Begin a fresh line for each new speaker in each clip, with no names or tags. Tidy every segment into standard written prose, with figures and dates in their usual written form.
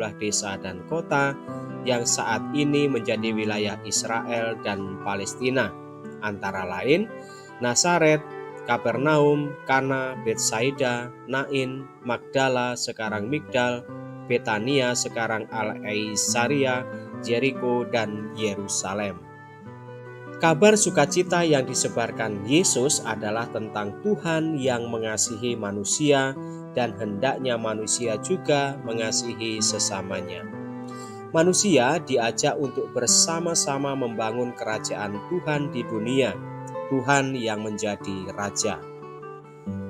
sejumlah desa dan kota yang saat ini menjadi wilayah Israel dan Palestina, antara lain Nazaret, Kapernaum, Kana, Betsaida, Nain, Magdala sekarang Migdal, Betania sekarang Al-Aisaria, Jericho, dan Yerusalem. Kabar sukacita yang disebarkan Yesus adalah tentang Tuhan yang mengasihi manusia dan hendaknya manusia juga mengasihi sesamanya. Manusia diajak untuk bersama-sama membangun kerajaan Tuhan di dunia, Tuhan yang menjadi Raja.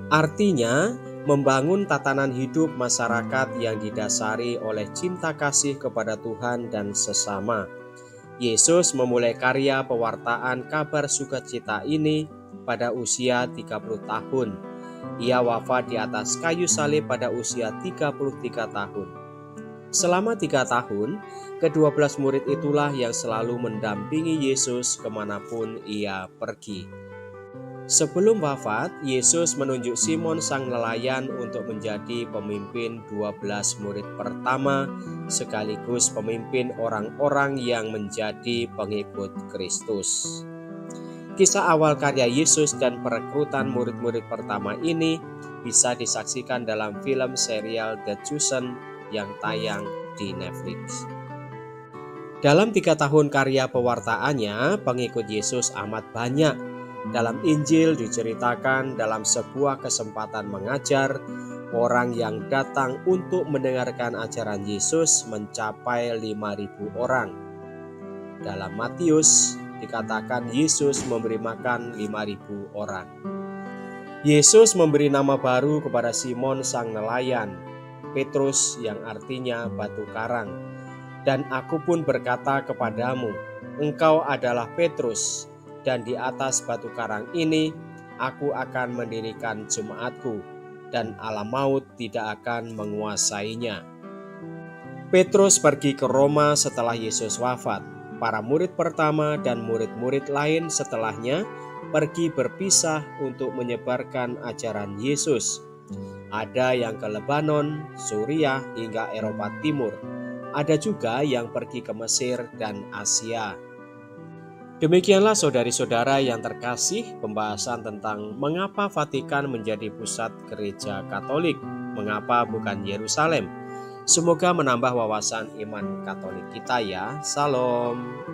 Artinya, membangun tatanan hidup masyarakat yang didasari oleh cinta kasih kepada Tuhan dan sesama. Yesus memulai karya pewartaan kabar sukacita ini pada usia 30 tahun. Ia wafat di atas kayu salib pada usia 33 tahun. Selama 3 tahun, ke-12 murid itulah yang selalu mendampingi Yesus kemanapun ia pergi. Sebelum wafat, Yesus menunjuk Simon sang nelayan untuk menjadi pemimpin 12 murid pertama sekaligus pemimpin orang-orang yang menjadi pengikut Kristus. Kisah awal karya Yesus dan perekrutan murid-murid pertama ini bisa disaksikan dalam film serial The Chosen yang tayang di Netflix. Dalam 3 tahun karya pewartaannya, pengikut Yesus amat banyak. Dalam Injil diceritakan dalam sebuah kesempatan mengajar, orang yang datang untuk mendengarkan ajaran Yesus mencapai 5.000 orang. Dalam Matius dikatakan Yesus memberi makan 5.000 orang. Yesus memberi nama baru kepada Simon sang nelayan, Petrus yang artinya batu karang. Dan aku pun berkata kepadamu, engkau adalah Petrus, dan di atas batu karang ini aku akan mendirikan jemaatku, dan alam maut tidak akan menguasainya. Petrus pergi ke Roma setelah Yesus wafat. Para murid pertama dan murid-murid lain setelahnya pergi berpisah untuk menyebarkan ajaran Yesus. Ada yang ke Lebanon, Suriah, hingga Eropa Timur. Ada juga yang pergi ke Mesir dan Asia. Demikianlah saudari-saudara yang terkasih, pembahasan tentang mengapa Vatikan menjadi pusat gereja Katolik, mengapa bukan Yerusalem. Semoga menambah wawasan iman Katolik kita ya. Salam.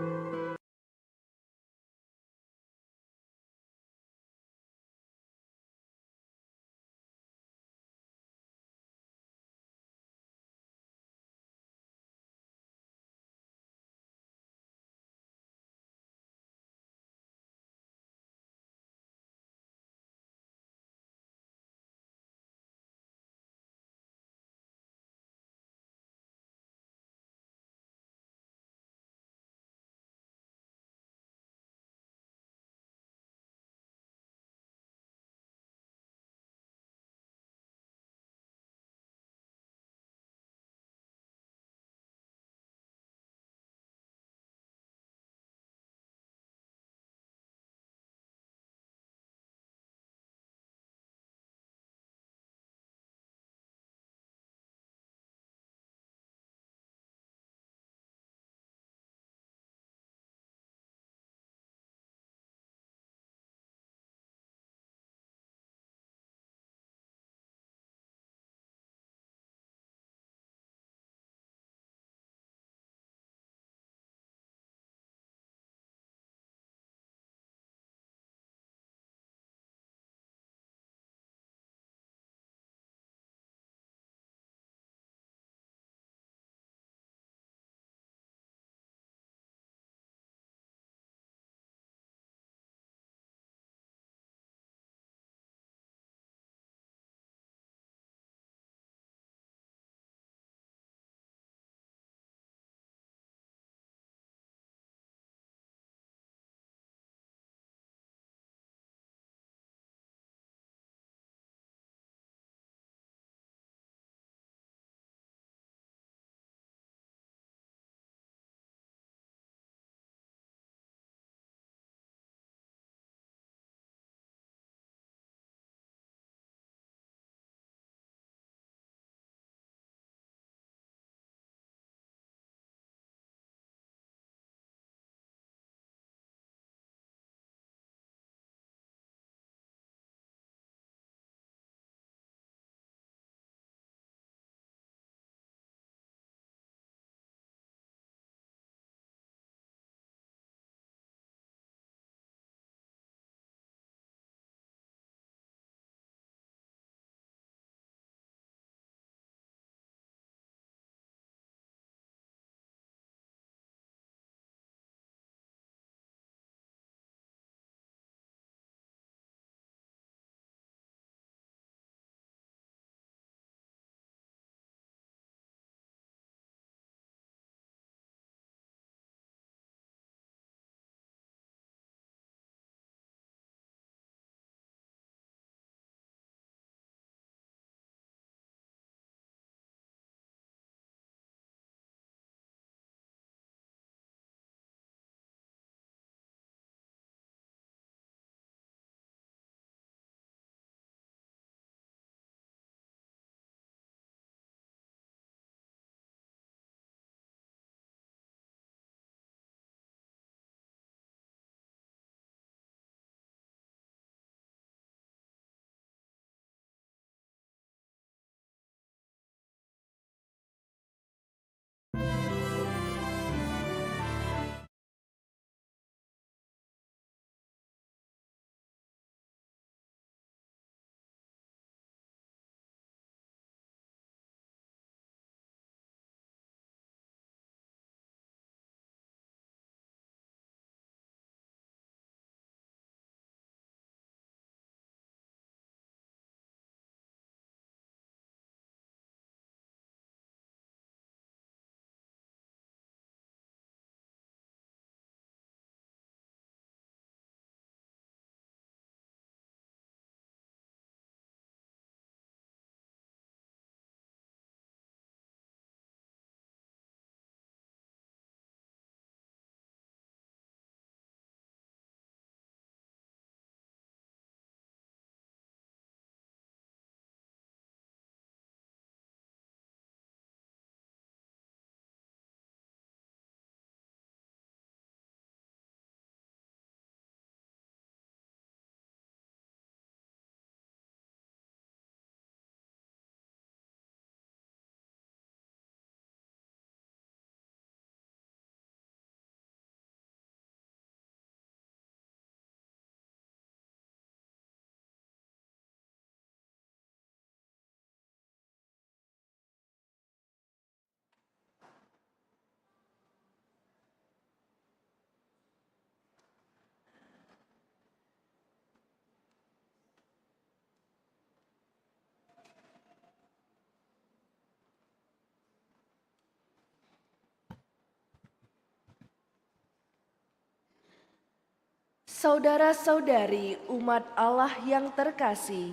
Saudara-saudari umat Allah yang terkasih,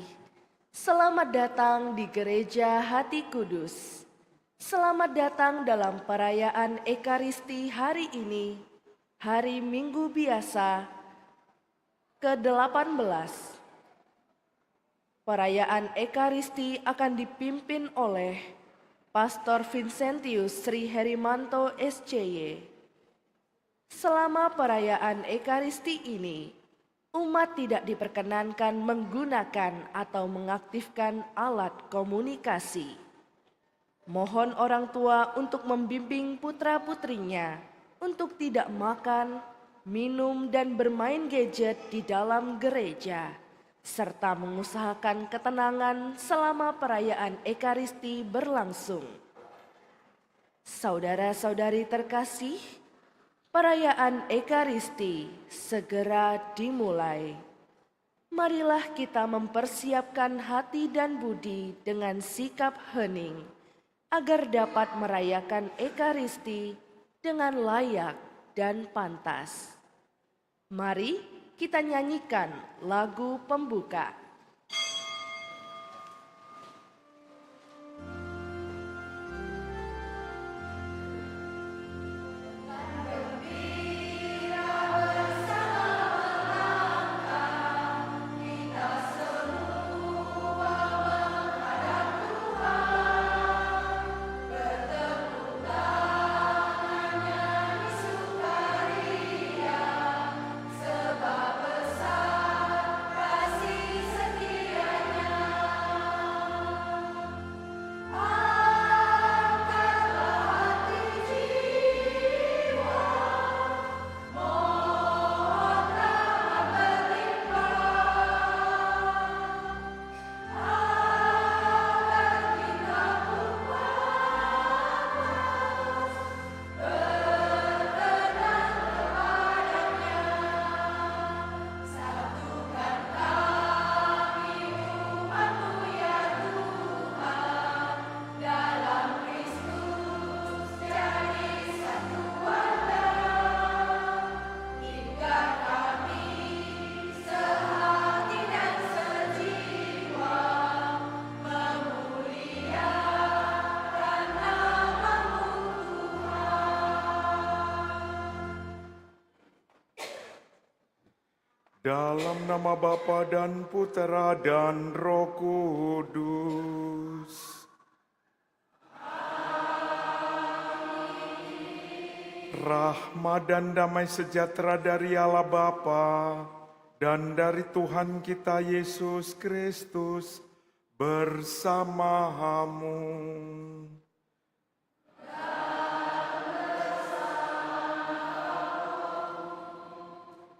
selamat datang di Gereja Hati Kudus. Selamat datang dalam perayaan Ekaristi hari ini, hari Minggu Biasa ke-18. Perayaan Ekaristi akan dipimpin oleh Pastor Vincentius Sri Herimanto SCY. Selama perayaan Ekaristi ini, umat tidak diperkenankan menggunakan atau mengaktifkan alat komunikasi. Mohon orang tua untuk membimbing putra-putrinya untuk tidak makan, minum, dan bermain gadget di dalam gereja, serta mengusahakan ketenangan selama perayaan Ekaristi berlangsung. Saudara-saudari terkasih, perayaan Ekaristi segera dimulai. Marilah kita mempersiapkan hati dan budi dengan sikap hening, agar dapat merayakan Ekaristi dengan layak dan pantas. Mari kita nyanyikan lagu pembuka.
Dalam nama Bapa dan Putera dan Roh Kudus. Rahmat dan damai sejahtera dari Allah Bapa dan dari Tuhan kita Yesus Kristus bersamamu.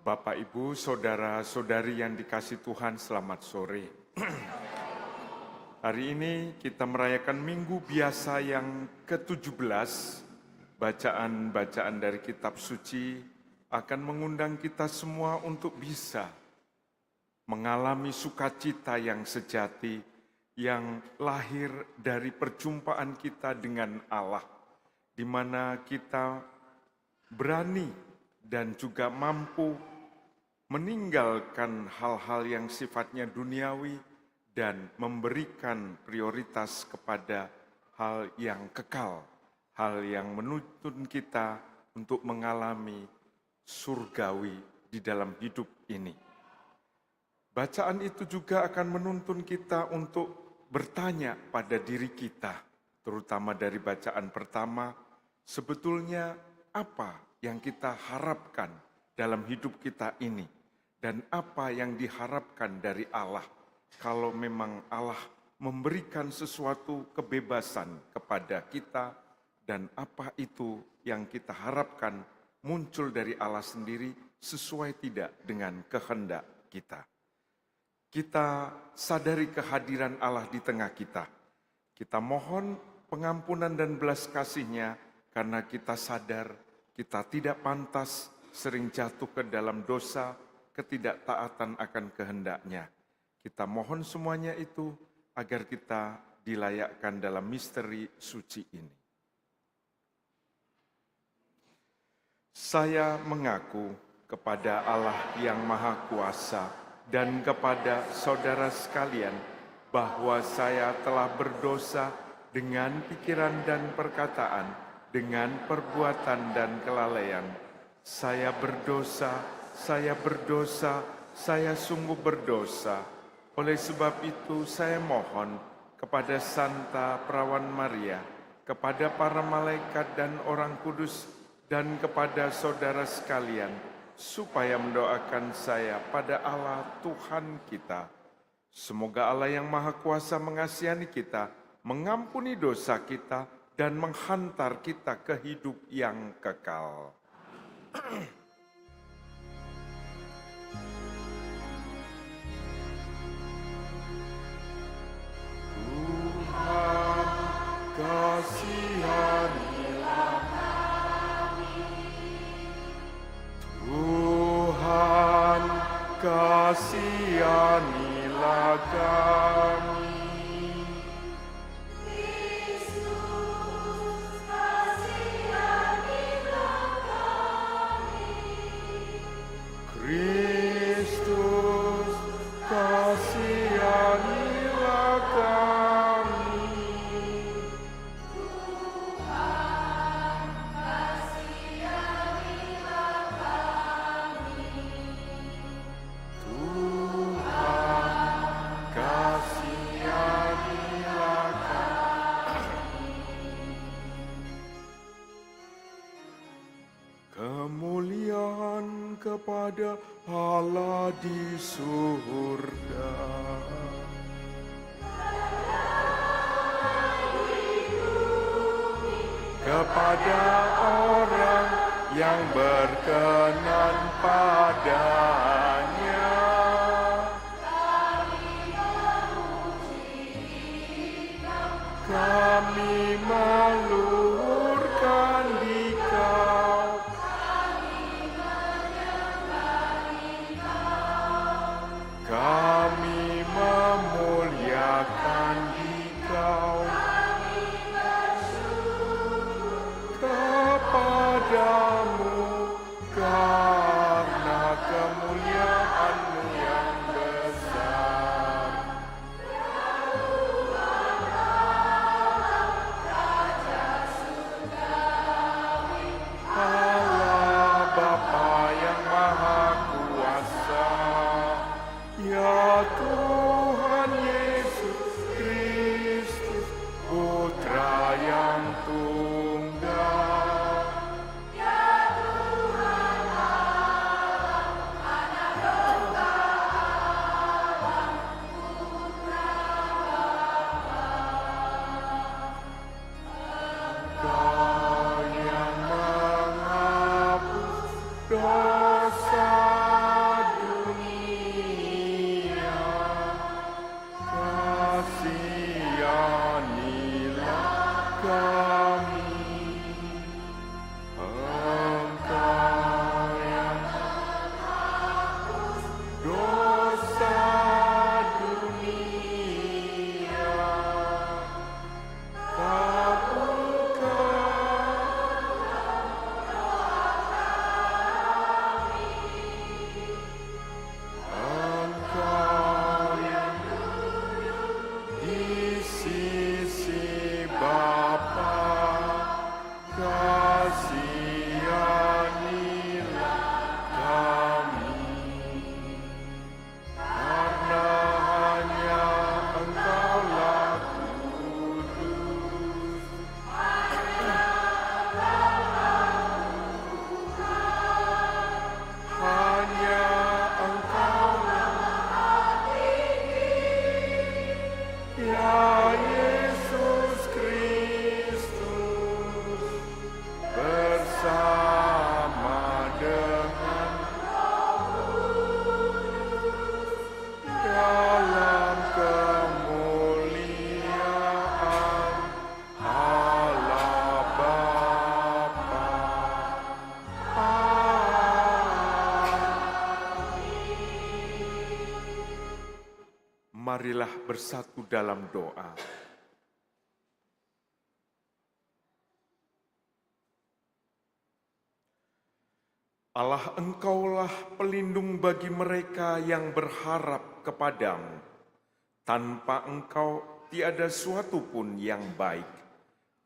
Bapak, Ibu, Saudara-saudari yang dikasihi Tuhan, selamat sore. Hari ini kita merayakan Minggu Biasa yang ke-17. Bacaan-bacaan dari kitab suci akan mengundang kita semua untuk bisa mengalami sukacita yang sejati, yang lahir dari perjumpaan kita dengan Allah, di mana kita berani dan juga mampu meninggalkan hal-hal yang sifatnya duniawi dan memberikan prioritas kepada hal yang kekal, hal yang menuntun kita untuk mengalami surgawi di dalam hidup ini. Bacaan itu juga akan menuntun kita untuk bertanya pada diri kita, terutama dari bacaan pertama, sebetulnya apa yang kita harapkan dalam hidup kita ini? Dan apa yang diharapkan dari Allah kalau memang Allah memberikan sesuatu kebebasan kepada kita, dan apa itu yang kita harapkan muncul dari Allah sendiri sesuai tidak dengan kehendak kita. Kita sadari kehadiran Allah di tengah kita. Kita mohon pengampunan dan belas kasih-Nya karena kita sadar kita tidak pantas, sering jatuh ke dalam dosa, ketidaktaatan akan kehendak-Nya. Kita mohon semuanya itu agar kita dilayakkan dalam misteri suci ini. Saya mengaku kepada Allah yang Maha Kuasa, dan kepada saudara sekalian, bahwa saya telah berdosa dengan pikiran dan perkataan, dengan perbuatan dan kelalaian. Saya berdosa, saya sungguh berdosa. Oleh sebab itu saya mohon kepada Santa Perawan Maria, kepada para malaikat dan orang kudus, dan kepada saudara sekalian, supaya mendoakan saya pada Allah Tuhan kita. Semoga Allah yang Maha Kuasa mengasihani kita, mengampuni dosa kita, dan menghantar kita ke hidup yang kekal. Tuhan, kasihanilah kami. Tuhan, kasihanilah kami.
Kristus, kasihanilah kami.
Kristus, kasihanilah kami.
Tuhan, kasihanilah kami.
Tuhan, kasihanilah kami. Kemuliaan kepada Allah di surga, kepada orang yang berkenan padanya. Kami meluhurkan Dikau, kami memuliakan Dikau, kepadamu karena kemuliaan-Mu yang besar. Allah Bapa yang Maha Kuasa, ya Tuhan Yesus Kristus, Putra yang tunggal, Kau yang menghapus dosa dunia, kasihanilah kami. Engkau yang menghapus dosa dunia, Engkau yang di sisi Bapa, kasihanilah kami. Karena hanya Engkaulah kudus, hanya Engkaulah ya Yesus Kristus, bersama dengan dalam kemuliaan Allah Bapa. Marilah bersatu dalam doa. Allah, Engkaulah pelindung bagi mereka yang berharap kepadamu. Tanpa Engkau tiada suatu pun yang baik,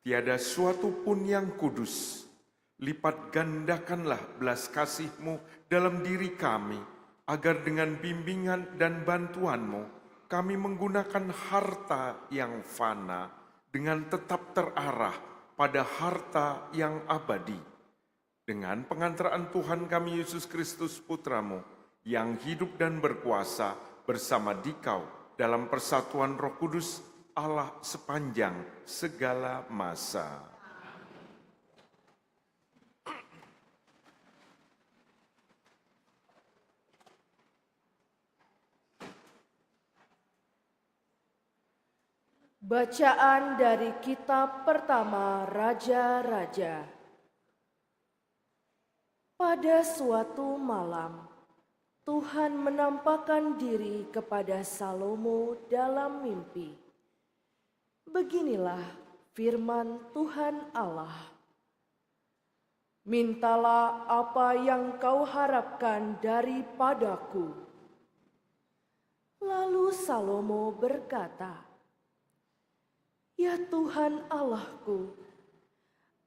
tiada suatu pun yang kudus. Lipat gandakanlah belas kasih-Mu dalam diri kami, agar dengan bimbingan dan bantuan-Mu, kami menggunakan harta yang fana dengan tetap terarah pada harta yang abadi. Dengan pengantaraan Tuhan kami Yesus Kristus Putra-Mu, yang hidup dan berkuasa bersama Dikau dalam persatuan Roh Kudus, Allah sepanjang segala masa.
Bacaan dari kitab pertama Raja-Raja. Pada suatu malam, Tuhan menampakkan diri kepada Salomo dalam mimpi. Beginilah firman Tuhan Allah. Mintalah apa yang kau harapkan daripadaku. Lalu Salomo berkata, "Ya Tuhan Allahku,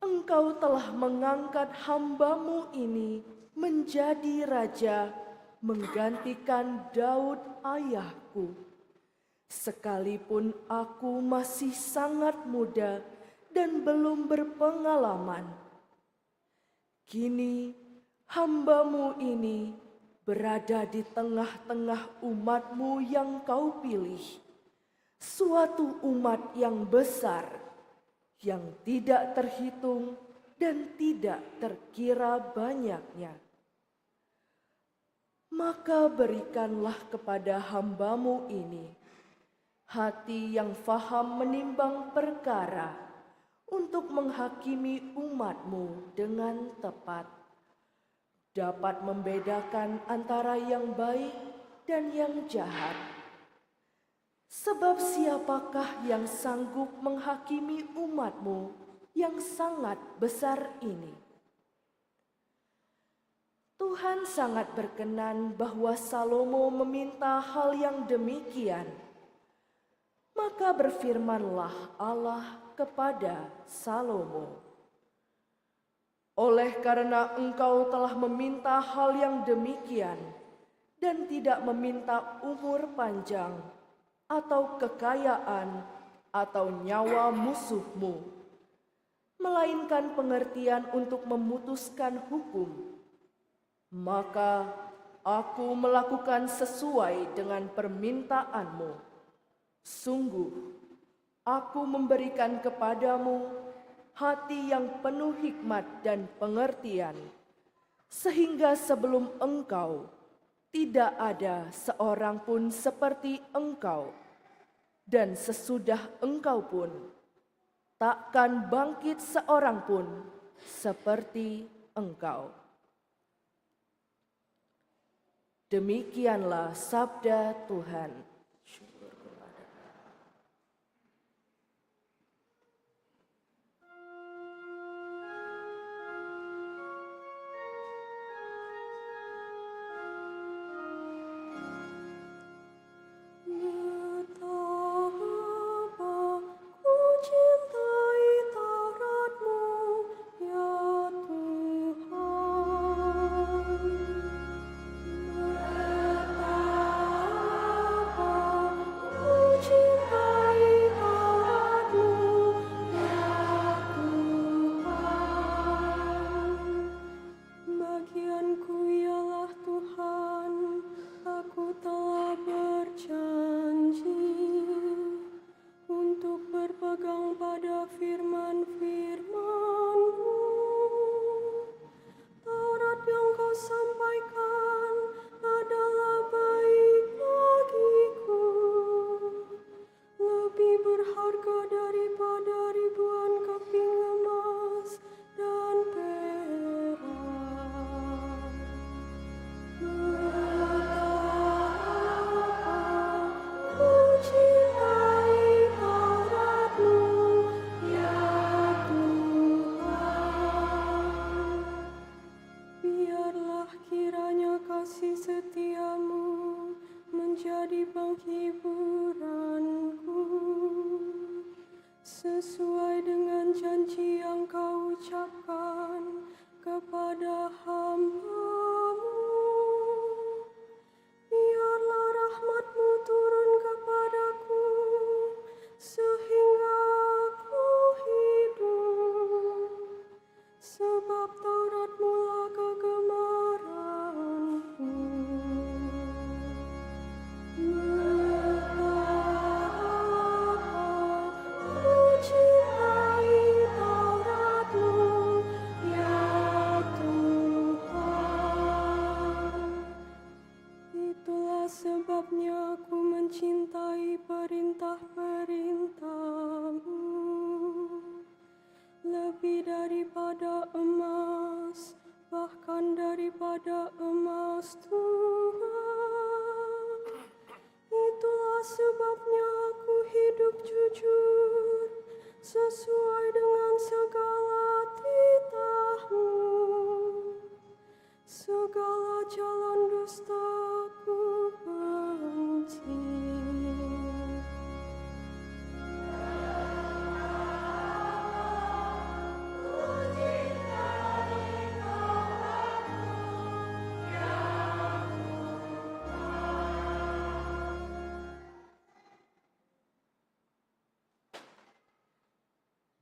Engkau telah mengangkat hamba-Mu ini menjadi raja, menggantikan Daud ayahku. Sekalipun aku masih sangat muda dan belum berpengalaman. Kini hamba-Mu ini berada di tengah-tengah umat-Mu yang Kau pilih, suatu umat yang besar, yang tidak terhitung dan tidak terkira banyaknya. Maka berikanlah kepada hamba-Mu ini hati yang faham menimbang perkara untuk menghakimi umat-Mu dengan tepat, dapat membedakan antara yang baik dan yang jahat. Sebab siapakah yang sanggup menghakimi umat-Mu yang sangat besar ini?" Tuhan sangat berkenan bahwa Salomo meminta hal yang demikian. Maka berfirmanlah Allah kepada Salomo, "Oleh karena engkau telah meminta hal yang demikian dan tidak meminta umur panjang, atau kekayaan, atau nyawa musuhmu, melainkan pengertian untuk memutuskan hukum, maka aku melakukan sesuai dengan permintaanmu. Sungguh, aku memberikan kepadamu hati yang penuh hikmat dan pengertian, sehingga sebelum engkau tidak ada seorang pun seperti engkau, dan sesudah engkau pun takkan bangkit seorang pun seperti engkau." Demikianlah sabda Tuhan.
Betapa
sesuai dengan janji yang Kau ucapkan kepada hamba-Mu. Biarlah rahmat-Mu turun kepadaku, sehingga aku hidup, sebab Taurat-Mu lah kegemaranku. Itulah sebabnya aku mencintai perintah-perintah-Mu lebih daripada emas, bahkan daripada emas, Tuhan. Itulah sebabnya aku hidup jujur, sesuai dengan segala titah-Mu. Segala jalan dusta ku benci.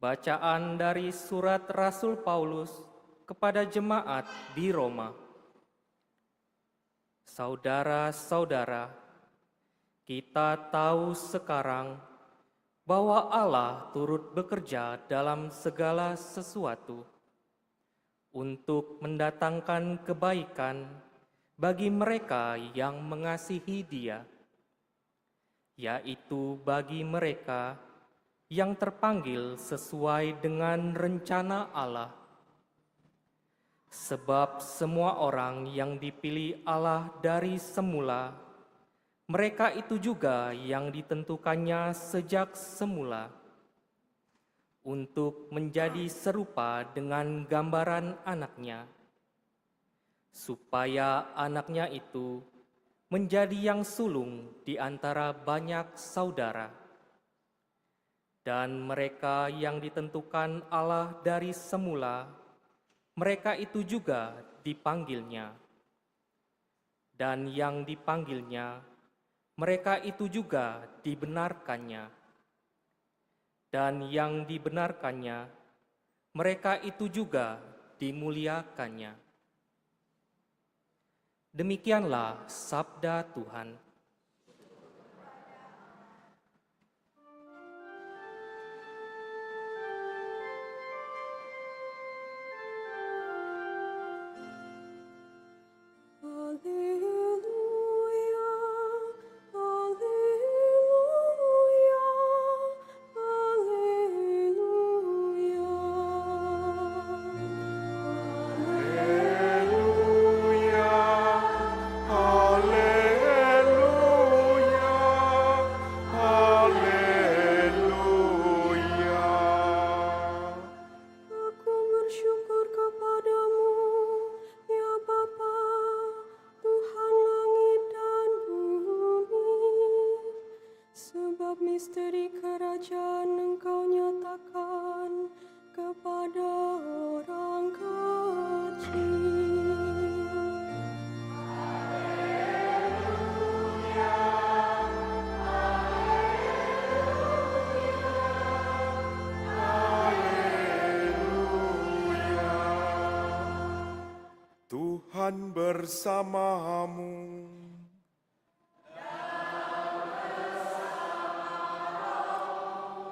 Bacaan dari surat Rasul Paulus kepada jemaat di Roma. Saudara-saudara, kita tahu sekarang bahwa Allah turut bekerja dalam segala sesuatu untuk mendatangkan kebaikan bagi mereka yang mengasihi Dia, yaitu bagi mereka yang terpanggil sesuai dengan rencana Allah. Sebab semua orang yang dipilih Allah dari semula, mereka itu juga yang ditentukannya sejak semula untuk menjadi serupa dengan gambaran anaknya, supaya anaknya itu menjadi yang sulung di antara banyak saudara. Dan mereka yang ditentukan Allah dari semula, mereka itu juga dipanggilnya. Dan yang dipanggilnya, mereka itu juga dibenarkannya. Dan yang dibenarkannya, mereka itu juga dimuliakannya. Demikianlah sabda Tuhan.
Aku bersyukur kepadamu, ya Bapa, Tuhan langit dan bumi, sebab misteri kerajaan Engkau nyatakan kepada orang kecil.
Tuhan bersamamu.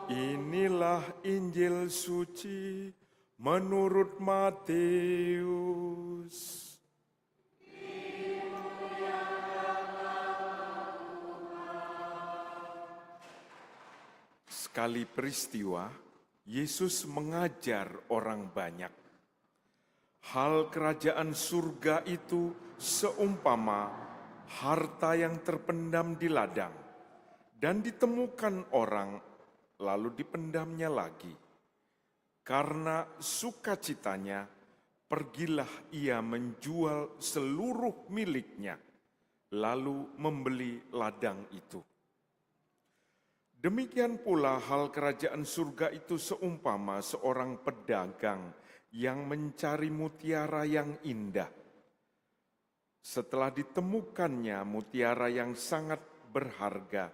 Inilah Injil suci menurut Matius. Sekali peristiwa, Yesus mengajar orang banyak. Hal kerajaan surga itu seumpama harta yang terpendam di ladang dan ditemukan orang, lalu dipendamnya lagi. Karena sukacitanya, pergilah ia menjual seluruh miliknya, lalu membeli ladang itu. Demikian pula hal kerajaan surga itu seumpama seorang pedagang yang mencari mutiara yang indah. Setelah ditemukannya mutiara yang sangat berharga,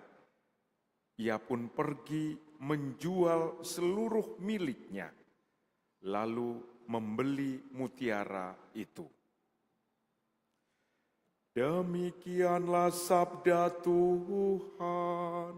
ia pun pergi menjual seluruh miliknya, lalu membeli mutiara itu. Demikianlah sabda Tuhan.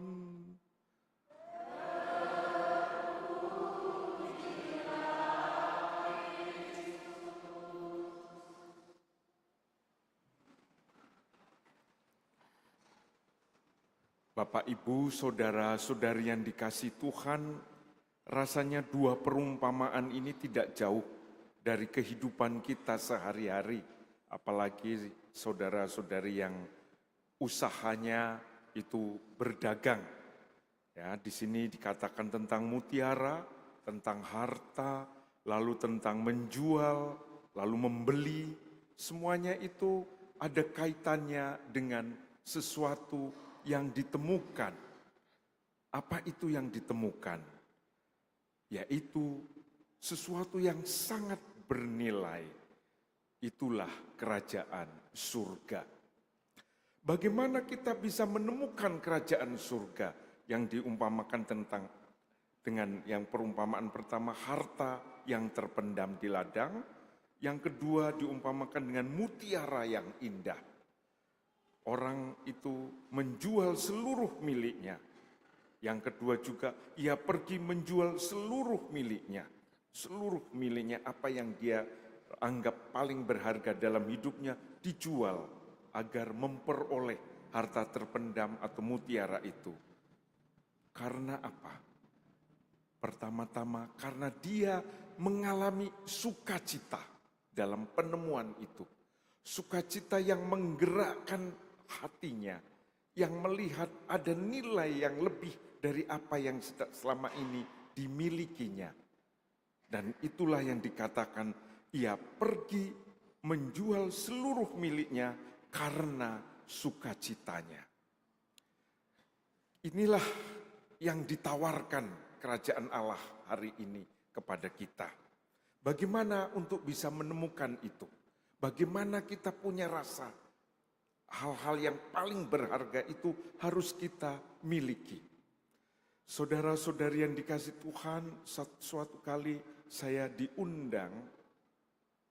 Bapak, Ibu, saudara-saudari yang dikasihi Tuhan, rasanya dua perumpamaan ini tidak jauh dari kehidupan kita sehari-hari, apalagi saudara-saudari yang usahanya itu berdagang. Ya, di sini dikatakan tentang mutiara, tentang harta, lalu tentang menjual, lalu membeli, semuanya itu ada kaitannya dengan sesuatu yang ditemukan. Apa itu yang ditemukan? Yaitu sesuatu yang sangat bernilai. Itulah kerajaan surga. Bagaimana kita bisa menemukan kerajaan surga yang diumpamakan dengan yang perumpamaan pertama, harta yang terpendam di ladang, yang kedua diumpamakan dengan mutiara yang indah. Orang itu menjual seluruh miliknya. Yang kedua juga, ia pergi menjual seluruh miliknya. Seluruh miliknya, apa yang dia anggap paling berharga dalam hidupnya, dijual agar memperoleh harta terpendam atau mutiara itu. Karena apa? Pertama-tama karena dia mengalami sukacita dalam penemuan itu. Sukacita yang menggerakkan hatinya, yang melihat ada nilai yang lebih dari apa yang selama ini dimilikinya. Dan itulah yang dikatakan ia pergi menjual seluruh miliknya karena sukacitanya. Inilah yang ditawarkan kerajaan Allah hari ini kepada kita. Bagaimana untuk bisa menemukan itu? Bagaimana kita punya rasa hal-hal yang paling berharga itu harus kita miliki. Saudara-saudari yang dikasihi Tuhan, suatu kali saya diundang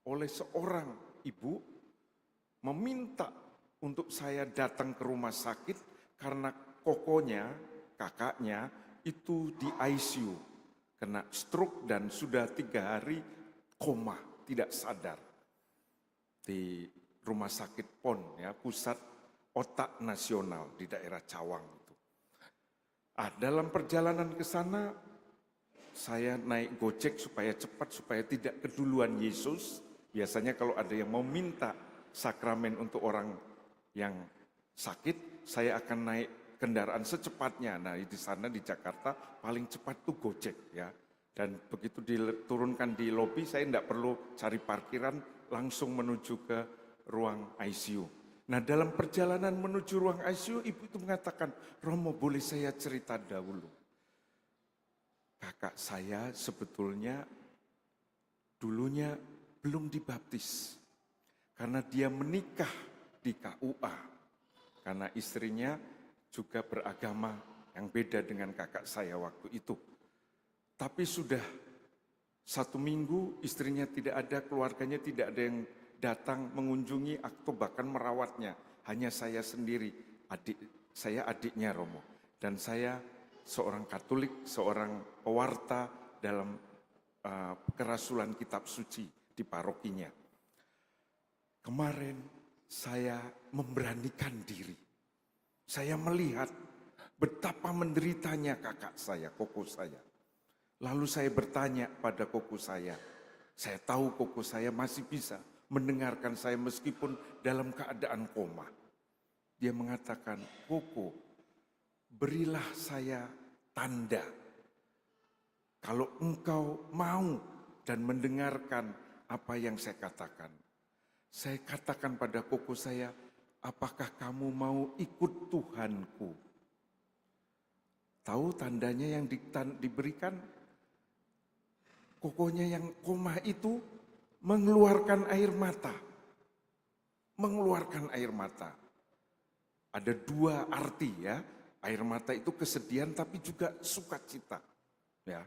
oleh seorang ibu meminta untuk saya datang ke rumah sakit karena kokonya, kakaknya itu di ICU, kena stroke dan sudah 3 hari koma, tidak sadar. Di Rumah Sakit PON, ya, Pusat Otak Nasional di daerah Cawang itu. Dalam perjalanan ke sana, saya naik Gojek supaya cepat, supaya tidak keduluan Yesus. Biasanya kalau ada yang mau minta sakramen untuk orang yang sakit, saya akan naik kendaraan secepatnya. Nah, di sana di Jakarta paling cepat tuh Gojek, ya. Dan begitu diturunkan di lobi, saya tidak perlu cari parkiran, langsung menuju ke ruang ICU. Nah, dalam perjalanan menuju ruang ICU, ibu itu mengatakan, "Romo, boleh saya cerita dahulu? Kakak saya sebetulnya dulunya belum dibaptis karena dia menikah di KUA, karena istrinya juga beragama yang beda dengan kakak saya waktu itu. Tapi sudah 1 minggu istrinya tidak ada, keluarganya tidak ada yang datang mengunjungi atau bahkan merawatnya. Hanya saya sendiri, saya adiknya Romo. Dan saya seorang Katolik, seorang pewarta dalam kerasulan kitab suci di parokinya. Kemarin saya memberanikan diri. Saya melihat betapa menderitanya kakak saya, koko saya. Lalu saya bertanya pada koko saya tahu koko saya masih bisa mendengarkan saya meskipun dalam keadaan koma. Dia mengatakan, "Koko, berilah saya tanda kalau engkau mau dan mendengarkan apa yang saya katakan." Saya katakan pada koko saya, "Apakah kamu mau ikut Tuhanku?" Tahu tandanya yang diberikan? Kokonya yang koma itu mengeluarkan air mata. Mengeluarkan air mata. Ada dua arti ya. Air mata itu kesedihan tapi juga sukacita. Ya.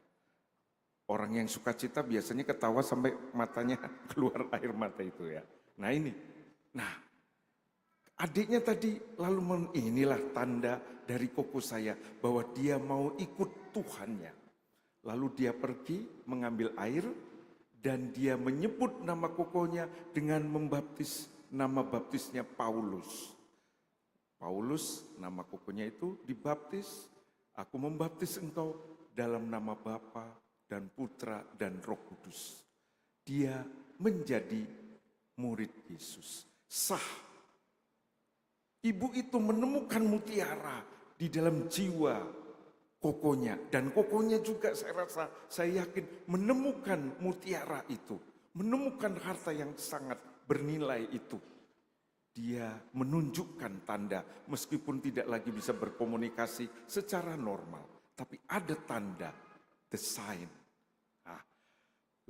Orang yang sukacita biasanya ketawa sampai matanya keluar air mata itu ya. Nah ini. Nah, adiknya tadi lalu inilah tanda dari koko saya bahwa dia mau ikut Tuhannya. Lalu dia pergi mengambil air dan dia menyebut nama kokonya dengan membaptis nama baptisnya Paulus. Paulus nama kokonya itu dibaptis, aku membaptis engkau dalam nama Bapa dan Putra dan Roh Kudus. Dia menjadi murid Yesus. Sah. Ibu itu menemukan mutiara di dalam jiwa kokonya. Dan kokonya juga saya yakin menemukan mutiara itu. Menemukan harta yang sangat bernilai itu. Dia menunjukkan tanda meskipun tidak lagi bisa berkomunikasi secara normal. Tapi ada tanda, the sign. Nah,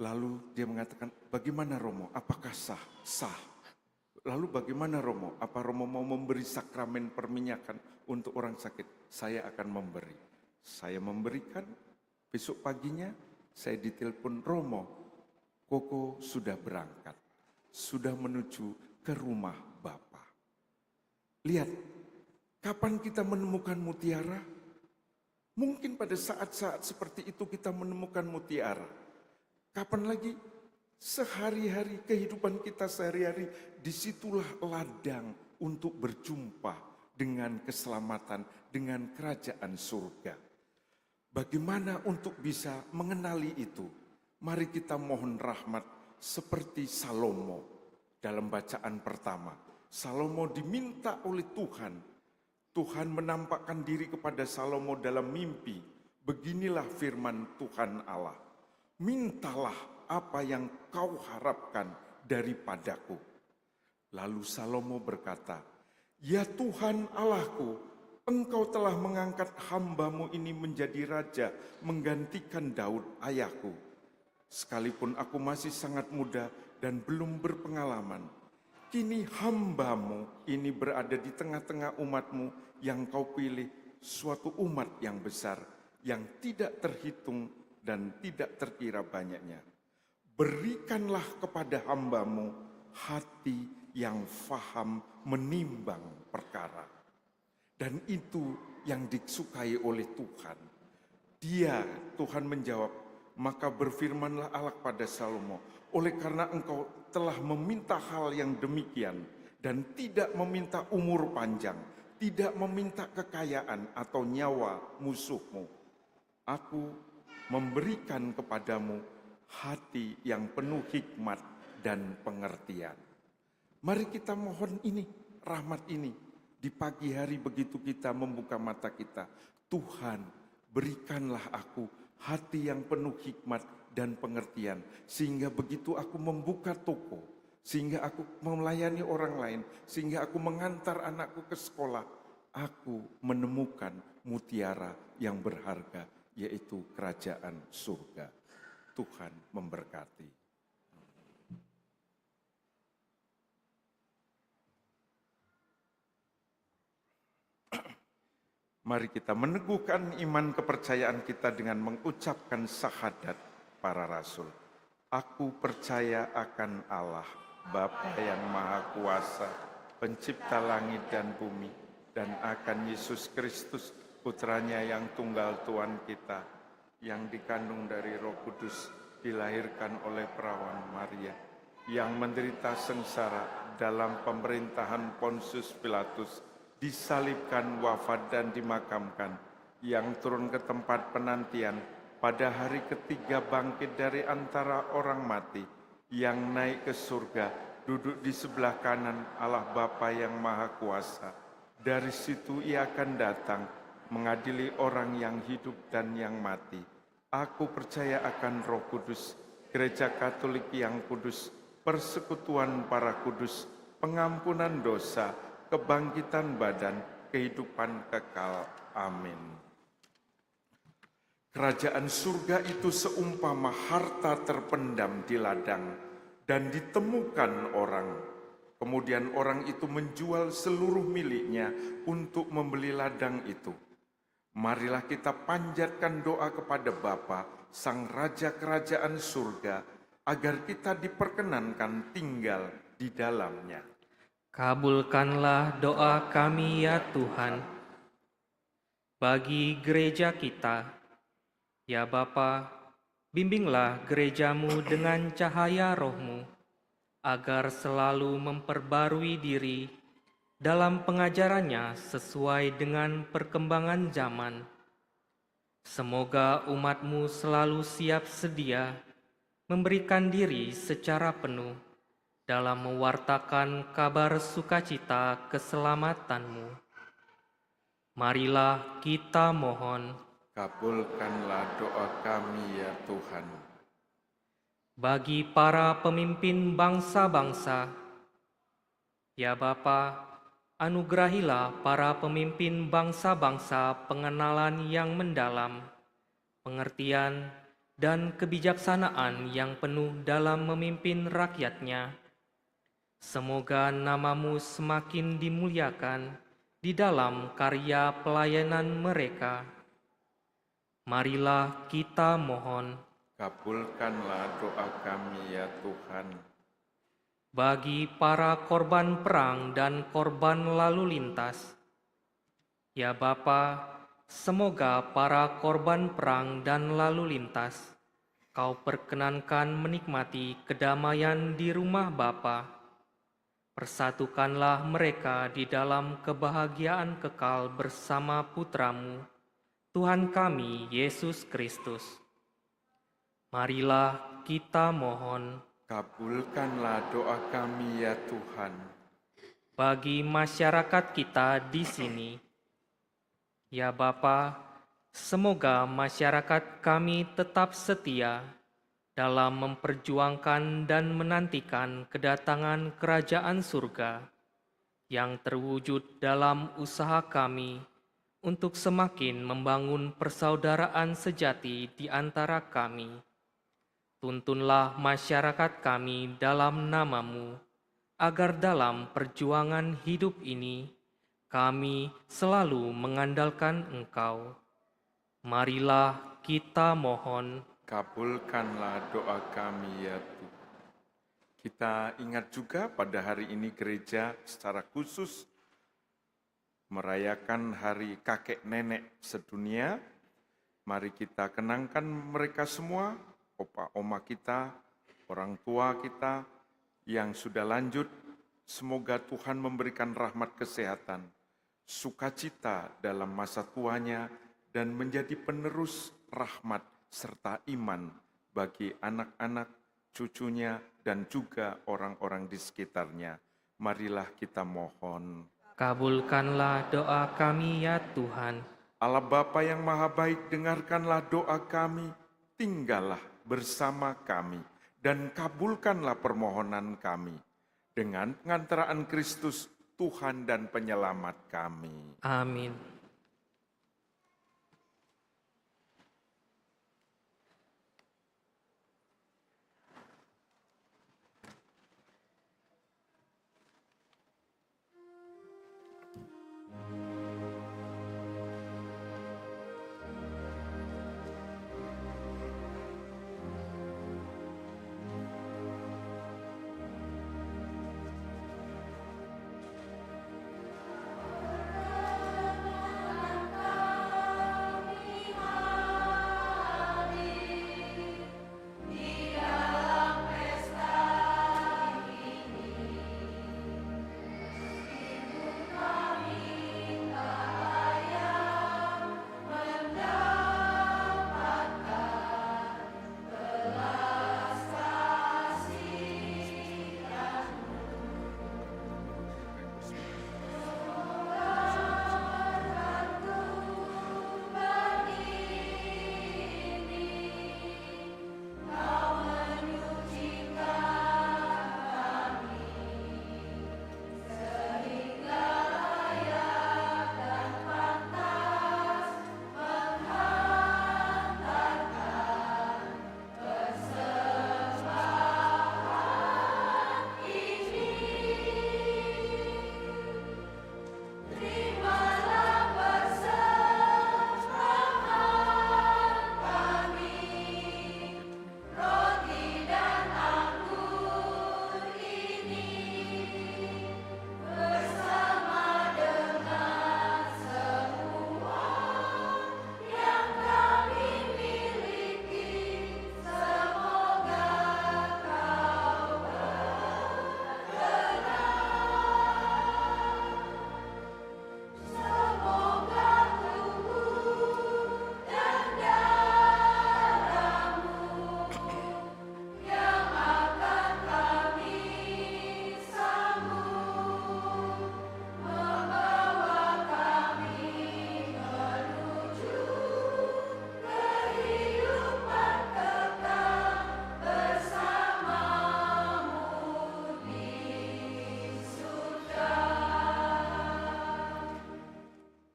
lalu dia mengatakan, bagaimana Romo? Apakah sah? Sah. Lalu bagaimana Romo? Apa Romo mau memberi sakramen perminyakan untuk orang sakit? Saya akan memberi. Saya memberikan, besok paginya saya ditelepon Romo. Koko sudah berangkat. Sudah menuju ke rumah Bapa. Lihat, kapan kita menemukan mutiara? Mungkin pada saat-saat seperti itu kita menemukan mutiara. Kapan lagi? Sehari-hari kehidupan kita sehari-hari, disitulah ladang untuk berjumpa dengan keselamatan, dengan kerajaan surga. Bagaimana untuk bisa mengenali itu? Mari kita mohon rahmat seperti Salomo dalam bacaan pertama. Salomo diminta oleh Tuhan. Tuhan menampakkan diri kepada Salomo dalam mimpi. Beginilah firman Tuhan Allah. Mintalah apa yang kau harapkan daripadaku. Lalu Salomo berkata, ya Tuhan Allahku, engkau telah mengangkat hambamu ini menjadi raja, menggantikan Daud ayahku. Sekalipun aku masih sangat muda dan belum berpengalaman, kini hambamu ini berada di tengah-tengah umatmu yang kau pilih, suatu umat yang besar, yang tidak terhitung dan tidak terkira banyaknya. Berikanlah kepada hambamu hati yang faham menimbang perkara. Dan itu yang disukai oleh Tuhan. Tuhan menjawab, maka berfirmanlah Allah pada Salomo, oleh karena engkau telah meminta hal yang demikian, dan tidak meminta umur panjang, tidak meminta kekayaan atau nyawa musuhmu, aku memberikan kepadamu hati yang penuh hikmat dan pengertian. Mari kita mohon ini, rahmat ini. Di pagi hari begitu kita membuka mata kita, Tuhan berikanlah aku hati yang penuh hikmat dan pengertian. Sehingga begitu aku membuka toko, sehingga aku melayani orang lain, sehingga aku mengantar anakku ke sekolah, aku menemukan mutiara yang berharga, yaitu kerajaan surga. Tuhan memberkati. Mari kita meneguhkan iman kepercayaan kita dengan mengucapkan syahadat para rasul. Aku percaya akan Allah, Bapa yang Maha Kuasa, Pencipta langit dan bumi, dan akan Yesus Kristus, Putranya yang tunggal Tuhan kita, yang dikandung dari Roh Kudus, dilahirkan oleh perawan Maria, yang menderita sengsara dalam pemerintahan Pontius Pilatus, disalibkan, wafat dan dimakamkan, yang turun ke tempat penantian, pada hari ketiga bangkit dari antara orang mati, yang naik ke surga, duduk di sebelah kanan Allah Bapa yang Maha Kuasa. Dari situ ia akan datang, mengadili orang yang hidup dan yang mati. Aku percaya akan Roh Kudus, Gereja Katolik yang kudus, persekutuan para kudus, pengampunan dosa, kebangkitan badan, kehidupan kekal. Amin. Kerajaan surga itu seumpama harta terpendam di ladang dan ditemukan orang. Kemudian orang itu menjual seluruh miliknya untuk membeli ladang itu. Marilah kita panjatkan doa kepada Bapa, Sang Raja Kerajaan Surga, agar kita diperkenankan tinggal di dalamnya.
Kabulkanlah doa kami ya Tuhan, bagi gereja kita. Ya Bapa, bimbinglah gerejamu dengan cahaya roh-Mu, agar selalu memperbarui diri dalam pengajarannya sesuai dengan perkembangan zaman. Semoga umat-Mu selalu siap sedia memberikan diri secara penuh dalam mewartakan kabar sukacita keselamatan-Mu. Marilah kita mohon.
Kabulkanlah doa kami ya Tuhan.
Bagi para pemimpin bangsa-bangsa, ya Bapa, anugerahilah para pemimpin bangsa-bangsa pengenalan yang mendalam, pengertian, dan kebijaksanaan yang penuh dalam memimpin rakyatnya. Semoga nama-Mu semakin dimuliakan di dalam karya pelayanan mereka. Marilah kita mohon.
Kabulkanlah doa kami ya Tuhan.
Bagi para korban perang dan korban lalu lintas, ya Bapa, semoga para korban perang dan lalu lintas Kau perkenankan menikmati kedamaian di rumah Bapa. Persatukanlah mereka di dalam kebahagiaan kekal bersama Putra-Mu, Tuhan kami, Yesus Kristus. Marilah kita mohon.
Kabulkanlah doa kami ya Tuhan.
Bagi masyarakat kita di sini, ya Bapa, semoga masyarakat kami tetap setia dalam memperjuangkan dan menantikan kedatangan kerajaan surga yang terwujud dalam usaha kami untuk semakin membangun persaudaraan sejati di antara kami. Tuntunlah masyarakat kami dalam nama-Mu, agar dalam perjuangan hidup ini kami selalu mengandalkan Engkau. Marilah kita mohon.
Kabulkanlah doa kami ya Tuhan. Kita ingat juga pada hari ini gereja secara khusus merayakan hari kakek nenek sedunia. Mari kita kenangkan mereka semua, opa oma kita, orang tua kita yang sudah lanjut. Semoga Tuhan memberikan rahmat kesehatan, sukacita dalam masa tuanya, dan menjadi penerus rahmat serta iman bagi anak-anak, cucunya, dan juga orang-orang di sekitarnya. Marilah kita mohon.
Kabulkanlah doa kami ya Tuhan.
Allah Bapa yang Maha Baik, dengarkanlah doa kami, tinggallah bersama kami, dan kabulkanlah permohonan kami. Dengan pengantaraan Kristus, Tuhan dan Penyelamat kami.
Amin.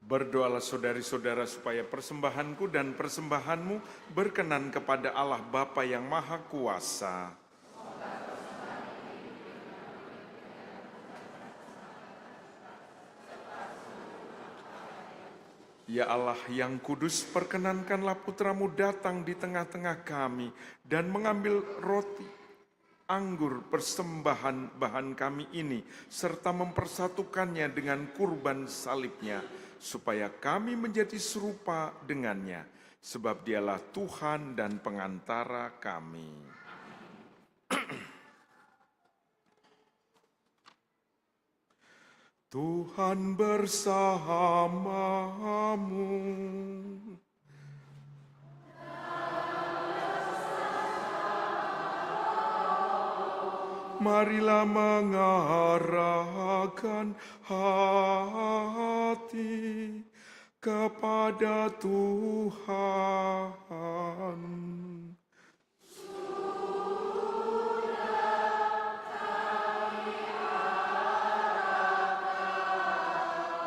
Berdoalah saudari-saudara supaya persembahanku dan persembahanmu berkenan kepada Allah Bapa yang Maha Kuasa. Ya Allah yang kudus, perkenankanlah putramu datang di tengah-tengah kami dan mengambil roti, anggur, persembahan bahan kami ini, serta mempersatukannya dengan kurban salibnya, supaya kami menjadi serupa dengannya, sebab dialah Tuhan dan pengantara kami. Tuhan bersamamu. Marilah mengarahkan hati kepada Tuhan.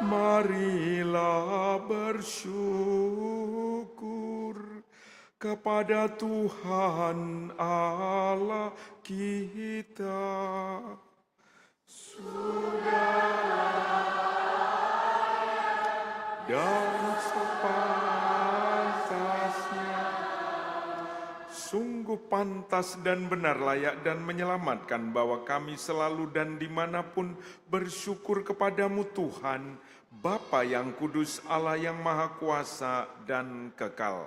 Marilah bersyukur kepada Tuhan Allah kita. Dan sepantasnya, sungguh pantas dan benar, layak dan menyelamatkan bahwa kami selalu dan dimanapun bersyukur kepadamu Tuhan, Bapa yang kudus, Allah yang maha kuasa dan kekal.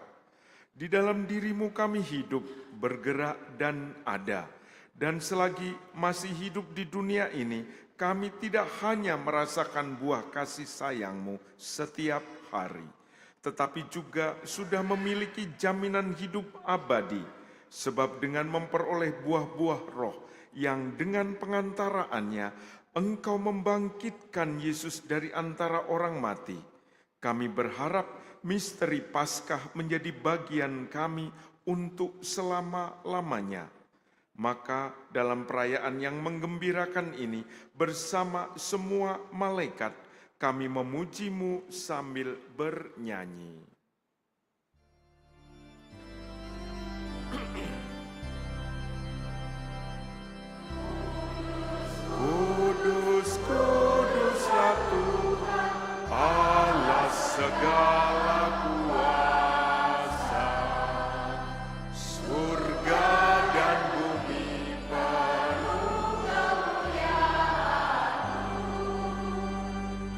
Di dalam dirimu kami hidup, bergerak dan ada. Dan selagi masih hidup di dunia ini, kami tidak hanya merasakan buah kasih sayang-Mu setiap hari, tetapi juga sudah memiliki jaminan hidup abadi, sebab dengan memperoleh buah-buah roh yang dengan pengantaraannya Engkau membangkitkan Yesus dari antara orang mati. Kami berharap misteri Paskah menjadi bagian kami untuk selama-lamanya. Maka dalam perayaan yang menggembirakan ini, bersama semua malaikat, kami memuji-Mu sambil bernyanyi. Kudus, kuduslah Tuhan, Allah segala kuasa. Surga dan bumi penuh kemuliaan-Mu.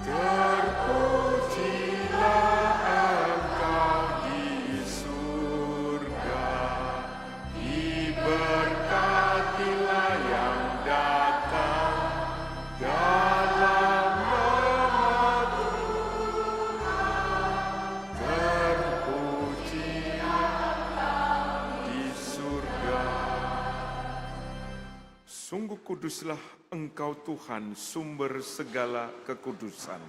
Terpujilah Engkau di surga, diberkatilah yang datang dalam nama Tuhan. Terpujilah di surga. Sungguh kuduslah Engkau Tuhan, sumber segala kekudusan.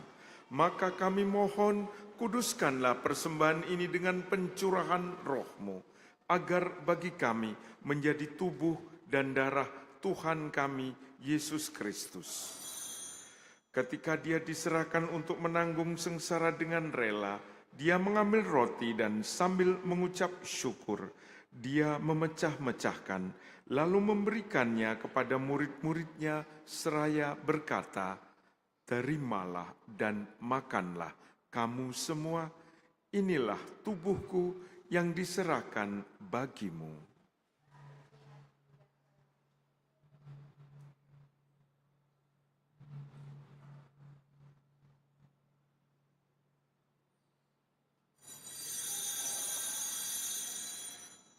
Maka kami mohon, kuduskanlah persembahan ini dengan pencurahan roh-Mu, agar bagi kami menjadi tubuh dan darah Tuhan kami, Yesus Kristus. Ketika Dia diserahkan untuk menanggung sengsara dengan rela, Dia mengambil roti dan sambil mengucap syukur, Dia memecah-mecahkan, lalu memberikannya kepada murid-muridnya seraya berkata, "Terimalah dan makanlah kamu semua, inilah tubuhku yang diserahkan bagimu."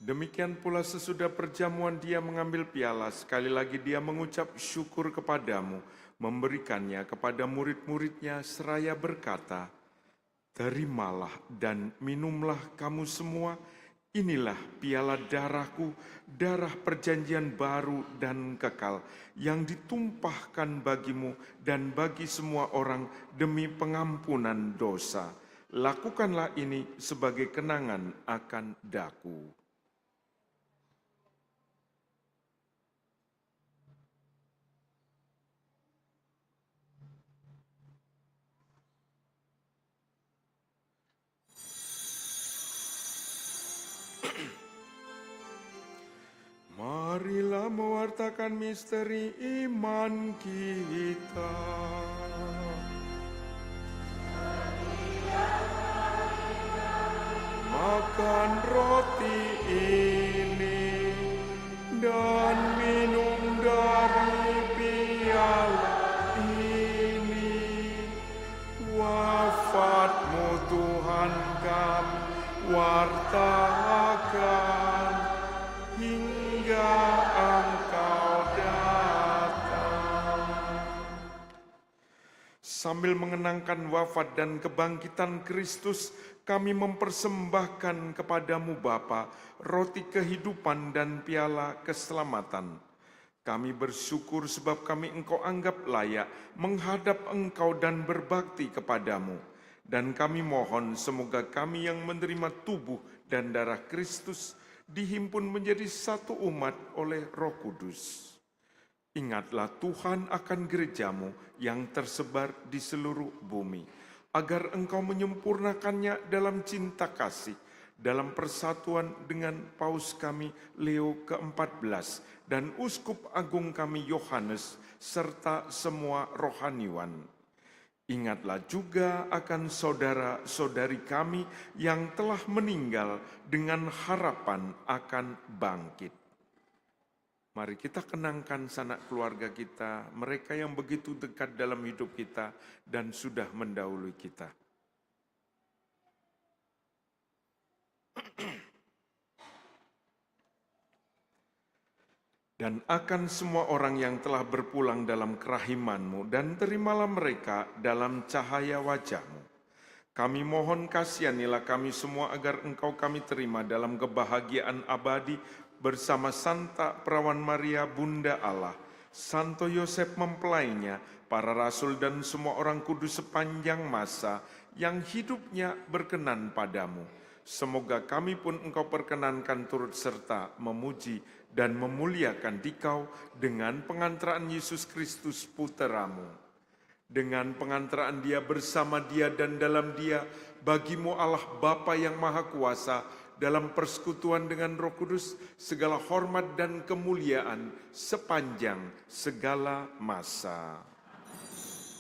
Demikian pula sesudah perjamuan Dia mengambil piala, sekali lagi Dia mengucap syukur kepadamu, memberikannya kepada murid-muridnya seraya berkata, "Terimalah dan minumlah kamu semua, inilah piala darahku, darah perjanjian baru dan kekal, yang ditumpahkan bagimu dan bagi semua orang demi pengampunan dosa. Lakukanlah ini sebagai kenangan akan daku." mewartakan misteri iman kita. Makan roti ini dan minum dari piala ini. Wafat-Mu Tuhan kami wartakan hingga Engkau datang. Sambil mengenangkan wafat dan kebangkitan Kristus, kami mempersembahkan kepadamu Bapa, roti kehidupan dan piala keselamatan. Kami bersyukur sebab kami Engkau anggap layak menghadap Engkau dan berbakti kepadamu. Dan kami mohon semoga kami yang menerima tubuh dan darah Kristus dihimpun menjadi satu umat oleh Roh Kudus. Ingatlah Tuhan akan gerejamu yang tersebar di seluruh bumi, agar Engkau menyempurnakannya dalam cinta kasih, dalam persatuan dengan Paus kami Leo ke-14 dan Uskup Agung kami Yohanes, serta semua rohaniwan. Ingatlah juga akan saudara-saudari kami yang telah meninggal dengan harapan akan bangkit. Mari kita kenangkan sanak keluarga kita, mereka yang begitu dekat dalam hidup kita dan sudah mendahului kita. Dan akan semua orang yang telah berpulang dalam kerahiman-Mu, dan terimalah mereka dalam cahaya wajah-Mu. Kami mohon kasihanilah kami semua agar Engkau kami terima dalam kebahagiaan abadi bersama Santa Perawan Maria Bunda Allah, Santo Yosef mempelainya, para rasul dan semua orang kudus sepanjang masa yang hidupnya berkenan padamu. Semoga kami pun Engkau perkenankan turut serta memuji dan memuliakan Dikau dengan pengantaraan Yesus Kristus Puteramu. Dengan pengantaraan Dia, bersama Dia dan dalam Dia, bagimu Allah Bapa yang Maha Kuasa, dalam persekutuan dengan Roh Kudus, segala hormat dan kemuliaan sepanjang segala masa.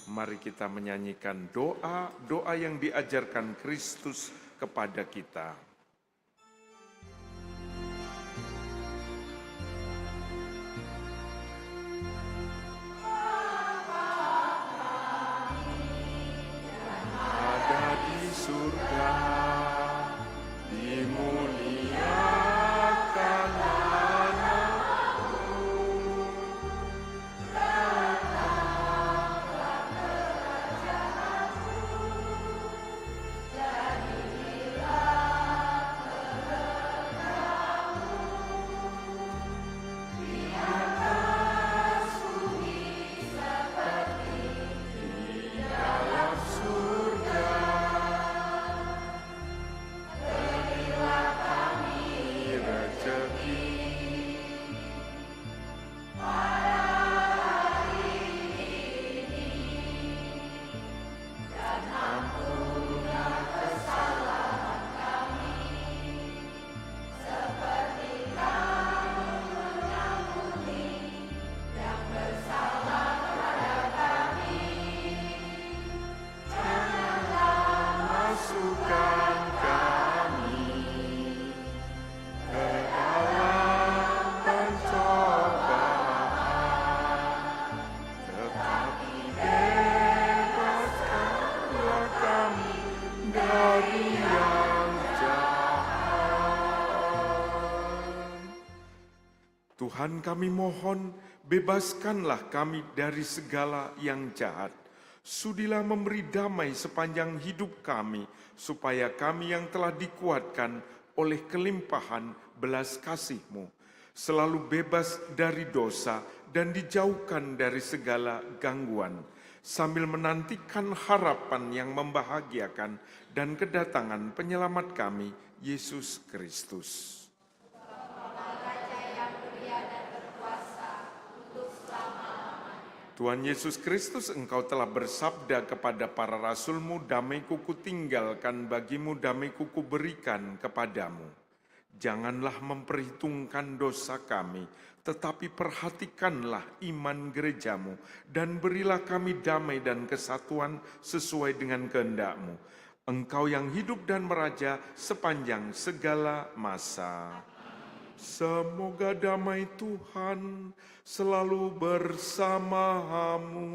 Mari kita menyanyikan doa yang diajarkan Kristus kepada kita. Ada di surga, dimuliakan nama-Mu, datanglah kerajaan-Mu, jadilah kehendak-Mu di atas bumi seperti di dalam surga. Berilah kami rezeki pada hari ini, dan ampunilah kesalahan kami, seperti Kami mengampuni yang bersalah kepada kami. Janganlah masukkan kami ke dalam pencobaan, tetapi bebaskanlah kami dari yang jahat. Tuhan, kami mohon, bebaskanlah kami dari segala yang jahat. Sudilah memberi damai sepanjang hidup kami, supaya kami yang telah dikuatkan oleh kelimpahan belas kasih-Mu, selalu bebas dari dosa dan dijauhkan dari segala gangguan, sambil menantikan harapan yang membahagiakan dan kedatangan penyelamat kami, Yesus Kristus. Tuhan Yesus Kristus, Engkau telah bersabda kepada para rasul-Mu, damai-Ku tinggalkan bagimu, damai-Ku berikan kepadamu. Janganlah memperhitungkan dosa kami, tetapi perhatikanlah iman gerejamu, dan berilah kami damai dan kesatuan sesuai dengan kehendak-Mu. Engkau yang hidup dan meraja sepanjang segala masa. Semoga damai Tuhan selalu bersamamu.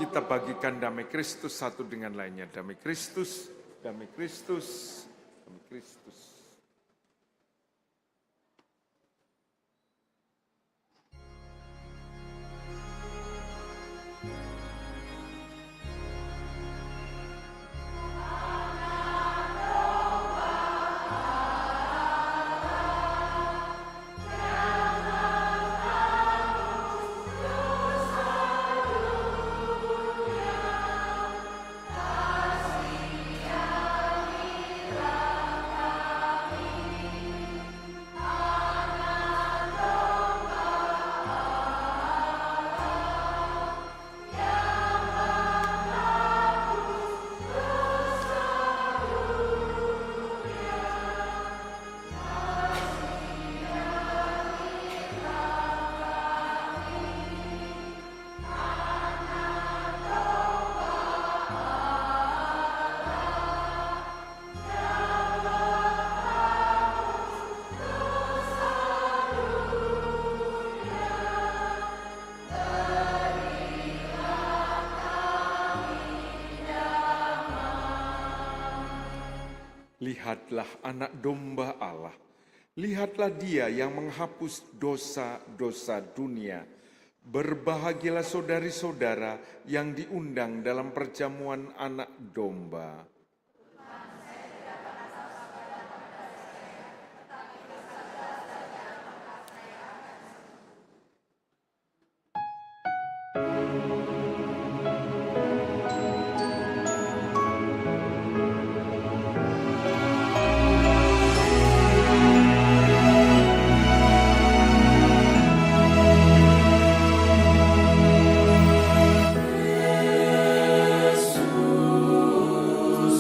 Kita bagikan damai Kristus satu dengan lainnya. Damai Kristus, damai Kristus, damai Kristus. Lihatlah anak domba Allah, lihatlah Dia yang menghapus dosa-dosa dunia. Berbahagialah saudari-saudara yang diundang dalam perjamuan anak domba.
Yesus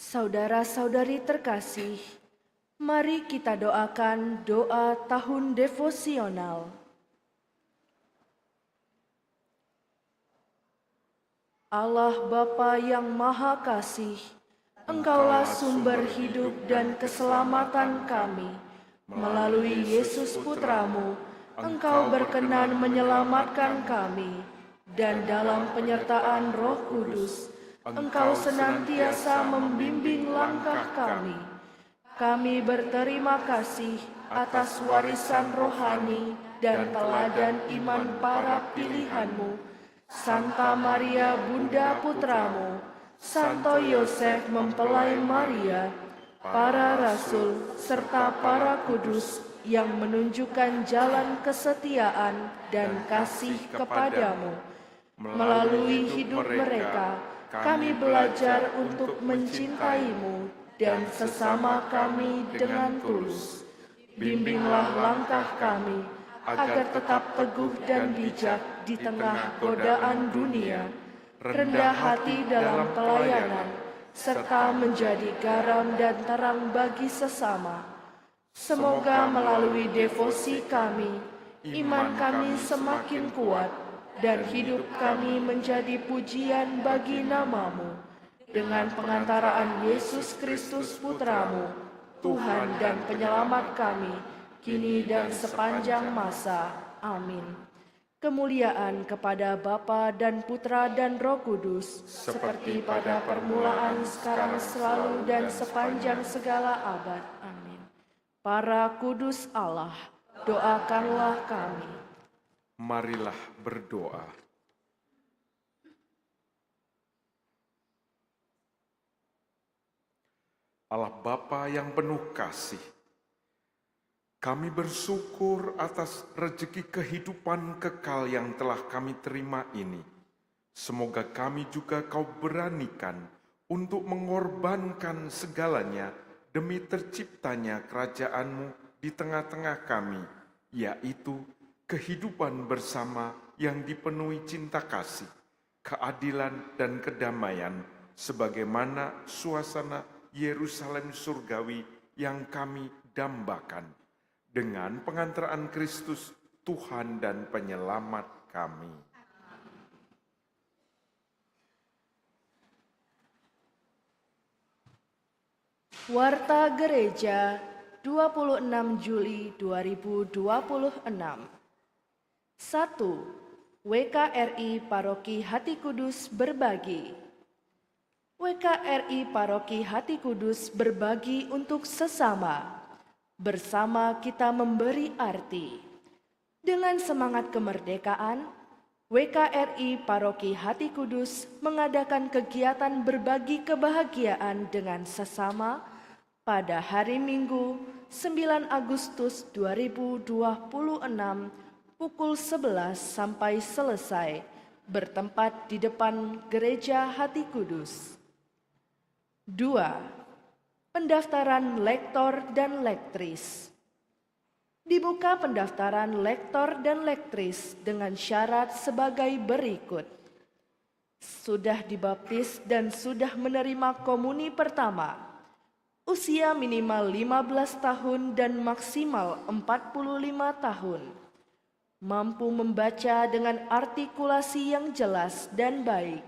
Saudara-saudari terkasih, mari kita doakan doa tahun devosional. Allah Bapa yang Maha Kasih, Engkaulah sumber hidup dan keselamatan kami. Melalui Yesus Putramu, Engkau berkenan menyelamatkan kami, dan dalam penyertaan Roh Kudus, Engkau senantiasa membimbing langkah kami. Kami berterima kasih atas warisan rohani dan teladan iman para pilihan-Mu, Santa Maria Bunda Putramu, Santo Yosef mempelai Maria, para rasul, serta para kudus yang menunjukkan jalan kesetiaan dan kasih kepadamu. Melalui hidup mereka, kami belajar untuk mencintai-Mu dan sesama kami dengan tulus. Bimbinglah langkah kami, agar tetap teguh dan bijak di tengah godaan dunia, rendah hati dalam pelayanan, serta menjadi garam dan terang bagi sesama. Semoga melalui devosi kami, iman kami semakin kuat, dan hidup kami menjadi pujian bagi nama-Mu. Dengan pengantaraan Yesus Kristus Putramu, Tuhan dan Penyelamat kami, kini dan sepanjang masa. Amin. Kemuliaan kepada Bapa dan Putra dan Roh Kudus, seperti pada permulaan, sekarang, selalu, dan sepanjang segala abad. Amin. Para kudus Allah, doakanlah kami.
Marilah berdoa. Allah Bapa yang penuh kasih, kami bersyukur atas rezeki kehidupan kekal yang telah kami terima ini. Semoga kami juga Kau beranikan untuk mengorbankan segalanya demi terciptanya kerajaan-Mu di tengah-tengah kami, yaitu kehidupan bersama yang dipenuhi cinta kasih, keadilan dan kedamaian, sebagaimana suasana Yerusalem surgawi yang kami dambakan. Dengan pengantaraan Kristus, Tuhan dan Penyelamat kami.
Warta Gereja 26 Juli 2026. 1. WKRI Paroki Hati Kudus berbagi. WKRI Paroki Hati Kudus berbagi untuk sesama. Bersama kita memberi arti. Dengan semangat kemerdekaan, WKRI Paroki Hati Kudus mengadakan kegiatan berbagi kebahagiaan dengan sesama pada hari Minggu 9 Agustus 2026 pukul 11 sampai selesai, bertempat di depan Gereja Hati Kudus. 2. Pendaftaran lektor dan lektris. Dibuka pendaftaran lektor dan lektris dengan syarat sebagai berikut. Sudah dibaptis dan sudah menerima komuni pertama. Usia minimal 15 tahun dan maksimal 45 tahun. Mampu membaca dengan artikulasi yang jelas dan baik.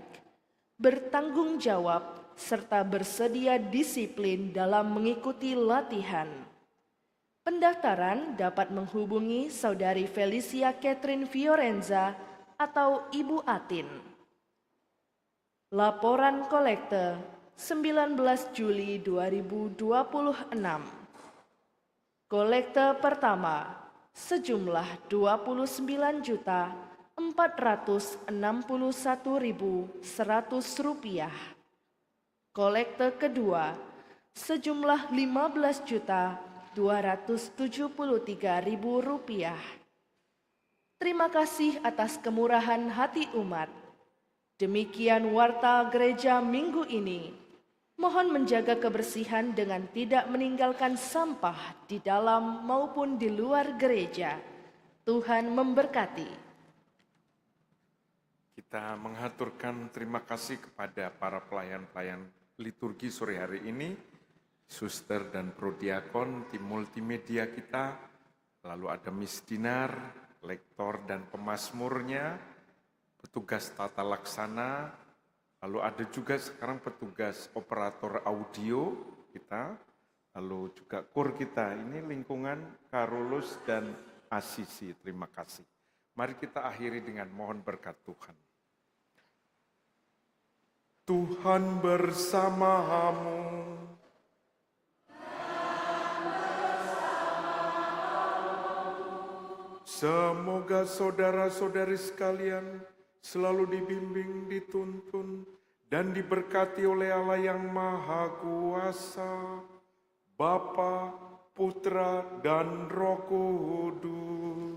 Bertanggung jawab serta bersedia disiplin dalam mengikuti latihan. Pendaftaran dapat menghubungi Saudari Felicia Catherine Fiorenza atau Ibu Atin. Laporan kolekte 19 Juli 2026. Kolekte pertama sejumlah Rp461.100. Kolekte kedua sejumlah Rp15.273.000. Terima kasih atas kemurahan hati umat. Demikian warta gereja minggu ini. Mohon menjaga kebersihan dengan tidak meninggalkan sampah di dalam maupun di luar gereja. Tuhan memberkati.
Kita mengaturkan terima kasih kepada para pelayan-pelayan liturgi sore hari ini, suster dan prodiakon, tim multimedia kita, lalu ada Miss Dinar, lektor dan pemazmurnya, petugas tata laksana, lalu ada juga sekarang petugas operator audio kita, lalu juga kur kita, ini lingkungan Karolus dan Asisi, terima kasih. Mari kita akhiri dengan mohon berkat Tuhan. Tuhan bersamamu. Semoga saudara-saudari sekalian selalu dibimbing, dituntun, dan diberkati oleh Allah yang Maha Kuasa, Bapa, Putra, dan Roh Kudus.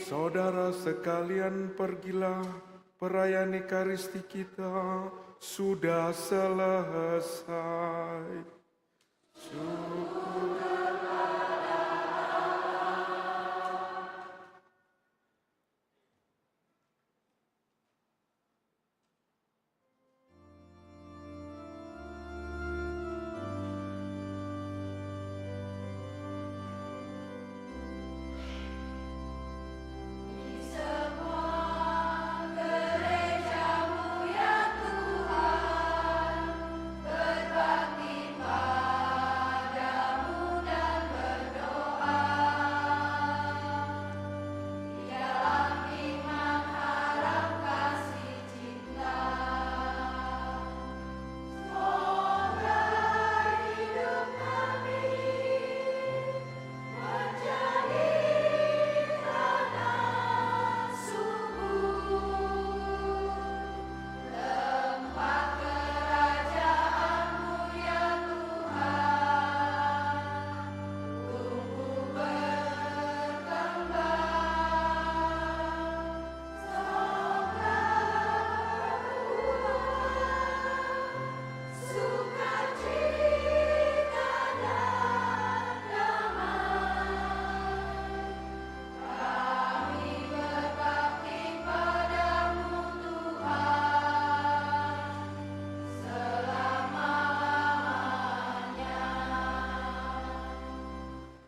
Saudara sekalian, pergilah, perayaan Ekaristi kita sudah selesai. Syukur